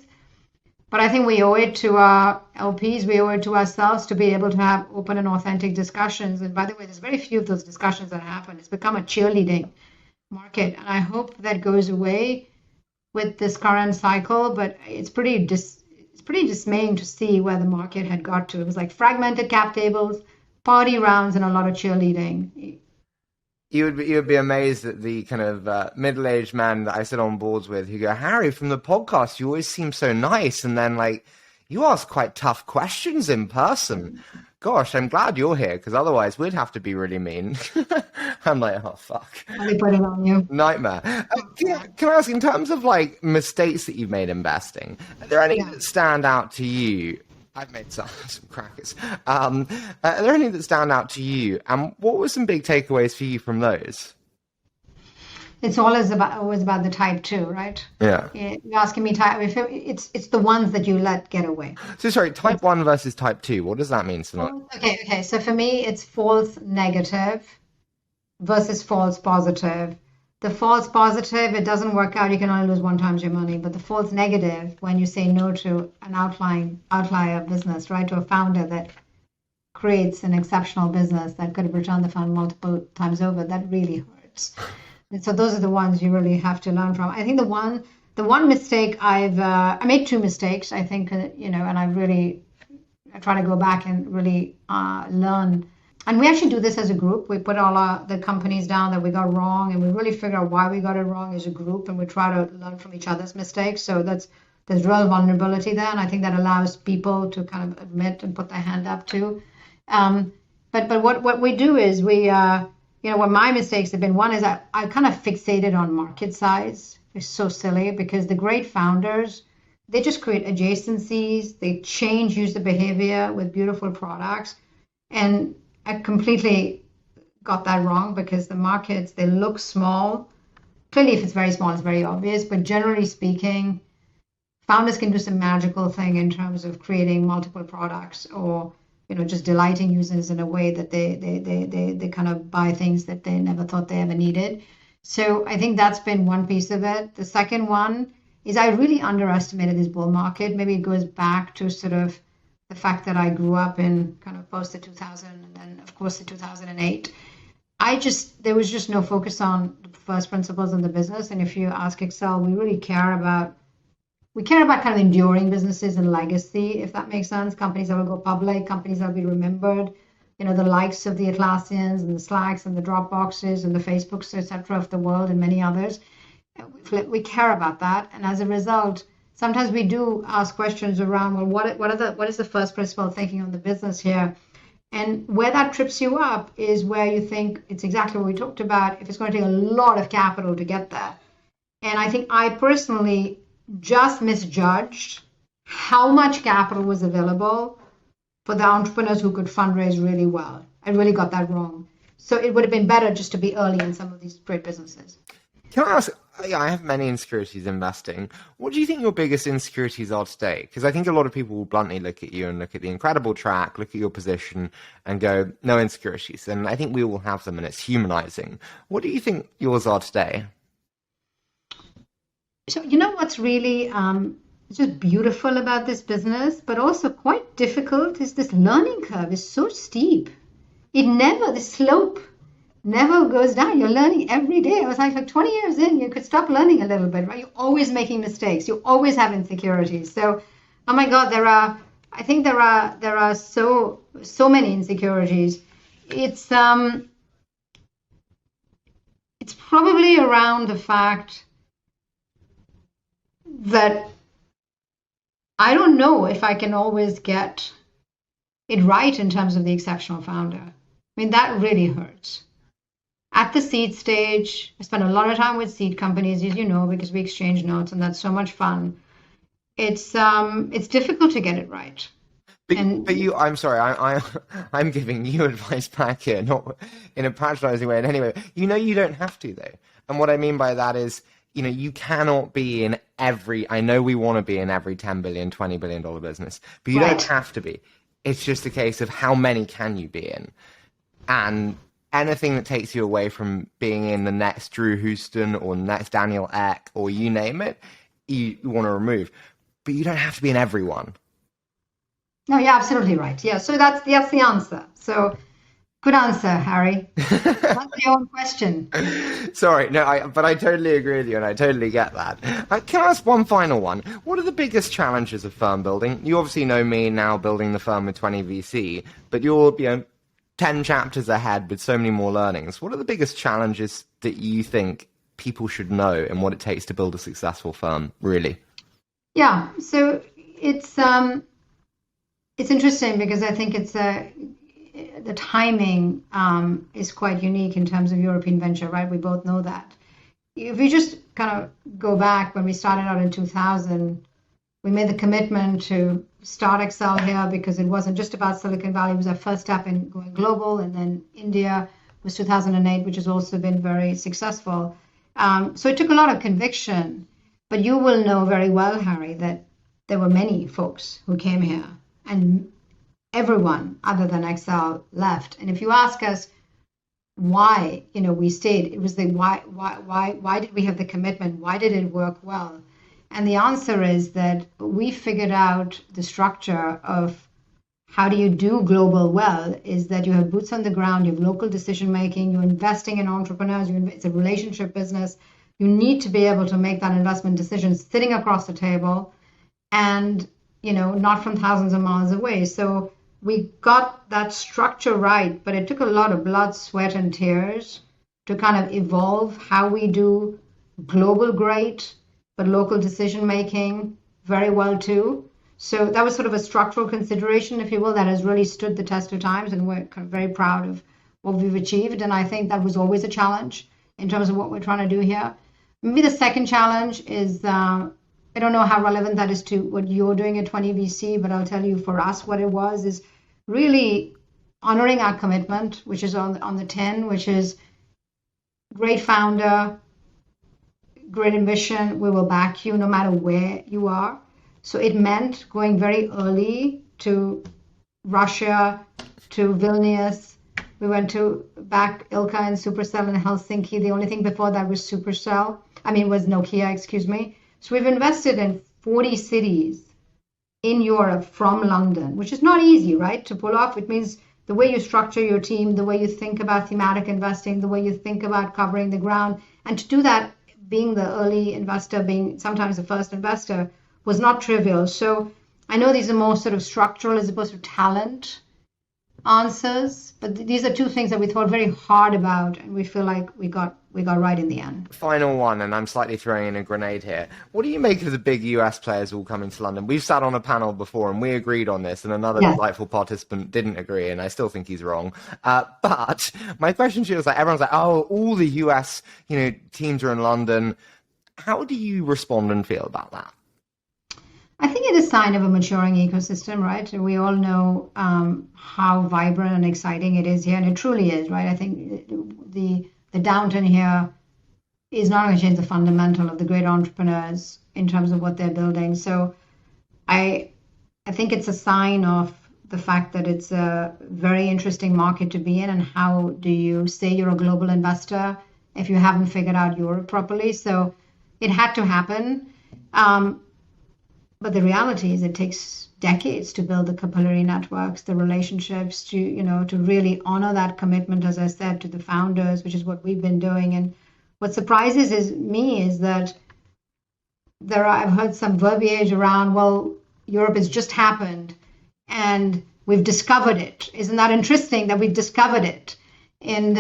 But I think we owe it to our LPs, we owe it to ourselves to be able to have open and authentic discussions. And by the way, there's very few of those discussions that happen. It's become a cheerleading market. And I hope that goes away with this current cycle, but it's pretty dismaying to see where the market had got to. It was like fragmented cap tables, party rounds, and a lot of cheerleading. You would be amazed at the kind of middle-aged man that I sit on boards with who go, Harry, from the podcast, you always seem so nice. And then, you ask quite tough questions in person. Gosh, I'm glad you're here, because otherwise we'd have to be really mean. I'm like, oh, fuck. They put it on you. Nightmare. Can I ask, in terms of, mistakes that you've made investing, are there any that stand out to you? I've made some crackers. Are there any that stand out to you? And what were some big takeaways for you from those? It's always about the type 2, right? Yeah. You're asking me type. It's the ones that you let get away. So sorry, type 1 versus type 2. What does that mean, Sonali? Okay. So for me, it's false negative versus false positive. The false positive, it doesn't work out. You can only lose 1 time your money. But the false negative, when you say no to an outlier business, right, to a founder that creates an exceptional business that could have returned the fund multiple times over, that really hurts. And so those are the ones you really have to learn from. I think the one mistake I made 2 mistakes, I think, and I try to go back and really learn. And we actually do this as a group. We put all the companies down that we got wrong, and we really figure out why we got it wrong as a group, and we try to learn from each other's mistakes. So there's real vulnerability there, and I think that allows people to kind of admit and put their hand up too. But what we do is what my mistakes have been, one is I kind of fixated on market size. It's so silly because the great founders, they just create adjacencies, they change user behavior with beautiful products, and I completely got that wrong because the markets, they look small. Clearly, if it's very small, it's very obvious. But generally speaking, founders can do some magical thing in terms of creating multiple products or just delighting users in a way that they kind of buy things that they never thought they ever needed. So I think that's been one piece of it. The second one is I really underestimated this bull market. Maybe it goes back to sort of the fact that I grew up in kind of post the 2000 and then, of course, the 2008. There was just no focus on the first principles in the business. And if you ask Accel, we really care about kind of enduring businesses and legacy, if that makes sense. Companies that will go public, companies that will be remembered, the likes of the Atlassians and the Slacks and the Dropboxes and the Facebooks, etc. of the world and many others. We care about that. And as a result, sometimes we do ask questions around, well, what is the first principle thinking on the business here? And where that trips you up is where you think it's exactly what we talked about, if it's going to take a lot of capital to get there. And I think I personally just misjudged how much capital was available for the entrepreneurs who could fundraise really well. I really got that wrong. So it would have been better just to be early in some of these great businesses. Can I ask, I have many insecurities investing. What do you think your biggest insecurities are today? Because I think a lot of people will bluntly look at you and look at the incredible track, look at your position and go, no insecurities. And I think we all have them and it's humanizing. What do you think yours are today? So, you know what's really just beautiful about this business, but also quite difficult, is this learning curve is so steep. The slope never goes down. You're learning every day. I was like 20 years in, you could stop learning a little bit, right? You're always making mistakes. You always have insecurities. So, oh my God, there are so many insecurities. It's probably around the fact that I don't know if I can always get it right in terms of the exceptional founder. I mean, that really hurts. At the seed stage, I spend a lot of time with seed companies, as you know, because we exchange notes, and that's so much fun. It's difficult to get it right. But you, I'm sorry, I'm giving you advice back here, not in a patronizing way in any way. You know you don't have to, though. And what I mean by that is, you know, you cannot be in every, I know we want to be in every $10 billion, $20 billion business, but you don't have to be. It's just a case of how many can you be in? And anything that takes you away from being in the next Drew Houston or next Daniel Ek or you name it, you want to remove. But you don't have to be in everyone. No, you're absolutely right. Yeah, so that's the answer. So good answer, Harry. That's your own question. Sorry, no, but I totally agree with you, and I totally get that. Can I ask one final one? What are the biggest challenges of firm building? You obviously know me now, building the firm with 20 VC, but you're 10 chapters ahead with so many more learnings. What are the biggest challenges that you think people should know and what it takes to build a successful firm, really? Yeah, so it's interesting because I think the timing is quite unique in terms of European venture, right? We both know that. If we just kind of go back when we started out in 2000, we made the commitment to start Accel here because it wasn't just about Silicon Valley. It was our first step in going global. And then India was 2008, which has also been very successful. So it took a lot of conviction. But you will know very well, Harry, that there were many folks who came here and everyone other than Accel left. And if you ask us why, we stayed, it was the why did we have the commitment? Why did it work well? And the answer is that we figured out the structure of how do you do global well is that you have boots on the ground, you have local decision making, you're investing in entrepreneurs, it's a relationship business. You need to be able to make that investment decision sitting across the table and, not from thousands of miles away. So we got that structure right, but it took a lot of blood, sweat, and tears to kind of evolve how we do global great, but local decision making very well too. So that was sort of a structural consideration, if you will, that has really stood the test of times, and we're kind of very proud of what we've achieved. And I think that was always a challenge in terms of what we're trying to do here. Maybe the second challenge is, I don't know how relevant that is to what you're doing at 20 VC, but I'll tell you for us what it was is really honoring our commitment, which is on the 10, which is great founder, great ambition, we will back you no matter where you are. So it meant going very early to Russia, to Vilnius. We went to back Ilka and Supercell in Helsinki. The only thing before that was was Nokia, excuse me. So we've invested in 40 cities in Europe from London, which is not easy, right, to pull off. It means the way you structure your team, the way you think about thematic investing, the way you think about covering the ground. And to do that, being the early investor, being sometimes the first investor, was not trivial. So I know these are more sort of structural as opposed to talent answers, but these are two things that we thought very hard about, and we feel like we got right in the end. Final one, and I'm slightly throwing in a grenade here. What do you make of the big US players all coming to London? We've sat on a panel before and we agreed on this, and another delightful participant didn't agree, and I still think he's wrong. But my question to you is everyone's like, oh, all the US teams are in London. How do you respond and feel about that? I think it is a sign of a maturing ecosystem, right? We all know how vibrant and exciting it is here, and it truly is, right? I think the downturn here is not going to change the fundamental of the great entrepreneurs in terms of what they're building. So I think it's a sign of the fact that it's a very interesting market to be in, and how do you say you're a global investor if you haven't figured out Europe properly? So it had to happen. But the reality is it takes decades to build the capillary networks, the relationships, to really honor that commitment, as I said, to the founders, which is what we've been doing. And what surprises me is that I've heard some verbiage around, well, Europe has just happened and we've discovered it. Isn't that interesting that we've discovered it? And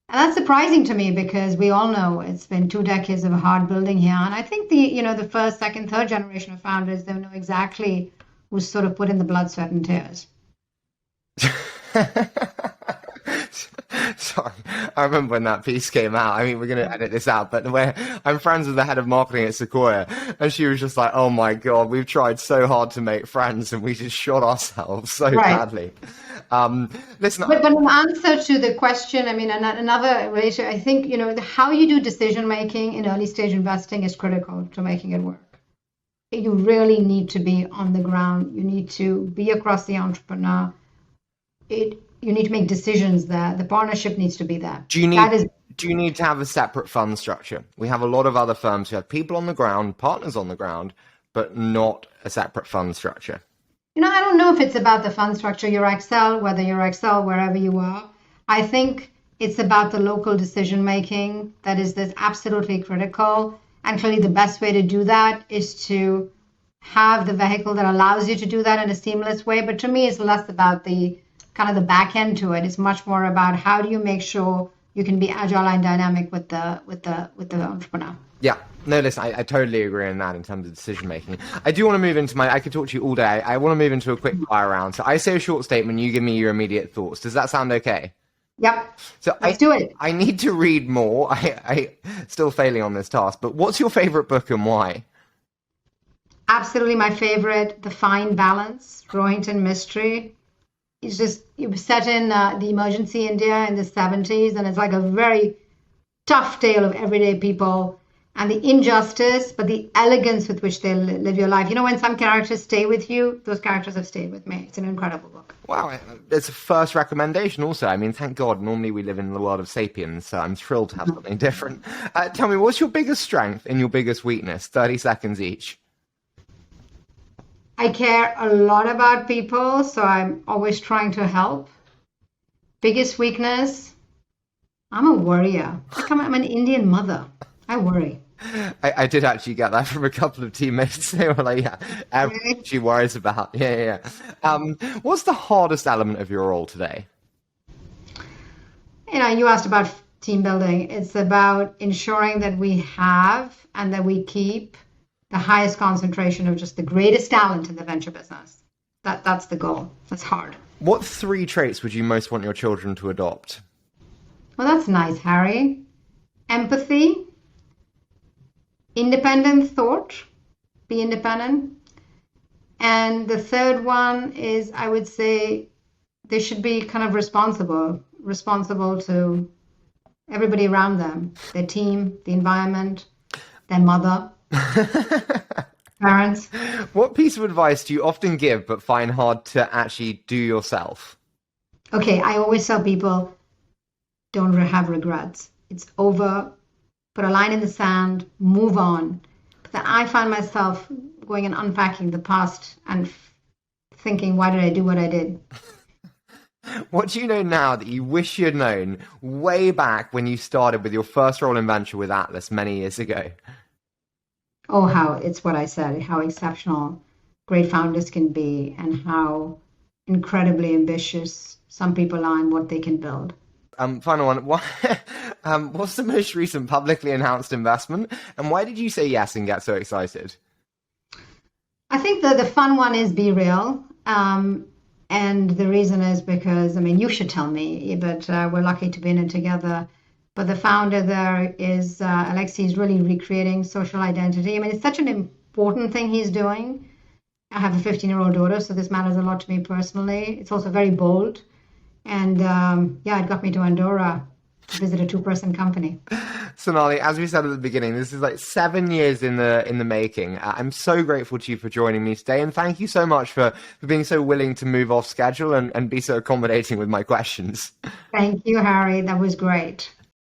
that's surprising to me, because we all know it's been 2 decades of hard building here. And I think the first, second, third generation of founders, they know exactly who's sort of put in the blood, sweat, and tears. Sorry, I remember when that piece came out. I mean, we're going to edit this out, but I'm friends with the head of marketing at Sequoia, and she was just like, oh my God, we've tried so hard to make friends and we just shot ourselves so badly. Listen, but in answer to the question, I mean, another relation, I think, how you do decision making in early stage investing is critical to making it work. You really need to be on the ground. You need to be across the entrepreneur. You need to make decisions there. The partnership needs to be there. Do you need to have a separate fund structure? We have a lot of other firms who have people on the ground, partners on the ground, but not a separate fund structure. I don't know if it's about the fund structure, whether you're Accel, wherever you are. I think it's about the local decision making that's absolutely critical. And clearly the best way to do that is to have the vehicle that allows you to do that in a seamless way. But to me, it's less about the kind of the back end to it. It's much more about how do you make sure you can be agile and dynamic with the entrepreneur. Yeah. No, listen, I totally agree on that in terms of decision making. I do want to move into I could talk to you all day. I want to move into a quick fire round. So I say a short statement, you give me your immediate thoughts. Does that sound okay? Yep. So Let's do it. I need to read more. I still failing on this task, but what's your favorite book and why? Absolutely my favorite, The Fine Balance, Rohinton Mystery. It's just, it was set in the emergency India in the 70s, and it's like a very tough tale of everyday people and the injustice, but the elegance with which they live your life. When some characters stay with you, those characters have stayed with me. It's an incredible book. Wow, it's a first recommendation also. I mean, thank God, normally we live in the world of sapiens, so I'm thrilled to have something different. Tell me, what's your biggest strength and your biggest weakness? 30 seconds each. I care a lot about people, so I'm always trying to help. Biggest weakness, I'm a worrier. I'm an Indian mother. I worry. I did actually get that from a couple of teammates. They were like, yeah, everything she worries about. Yeah. What's the hardest element of your role today? You asked about team building. It's about ensuring that we have and that we keep the highest concentration of just the greatest talent in the venture business. That's the goal. That's hard. What 3 traits would you most want your children to adopt? Well, that's nice, Harry. Empathy, independent thought, be independent. And the third one is, I would say, they should be kind of responsible to everybody around them, their team, the environment, their mother, parents. What piece of advice do you often give but find hard to actually do yourself? Okay, I always tell people, don't have regrets. It's over. Put a line in the sand, move on. But then I find myself going and unpacking the past and thinking, why did I do what I did? What do you know now that you wish you had known way back when you started with your first role in venture with Atlas many years ago? Oh, it's what I said, how exceptional great founders can be and how incredibly ambitious some people are and what they can build. Final one. What's the most recent publicly announced investment, and why did you say yes and get so excited? I think the fun one is Be Real. And the reason is because, you should tell me, but we're lucky to be in it together. But the founder there is Alexei. He's really recreating social identity. It's such an important thing he's doing. I have a 15-year-old daughter, so this matters a lot to me personally. It's also very bold. And it got me to Andorra. visit a two-person company. Sonali, as we said at the beginning, this is like 7 years in the making. I'm so grateful to you for joining me today, and thank you so much for being so willing to move off schedule and be so accommodating with my questions. Thank you, Harry. That was great.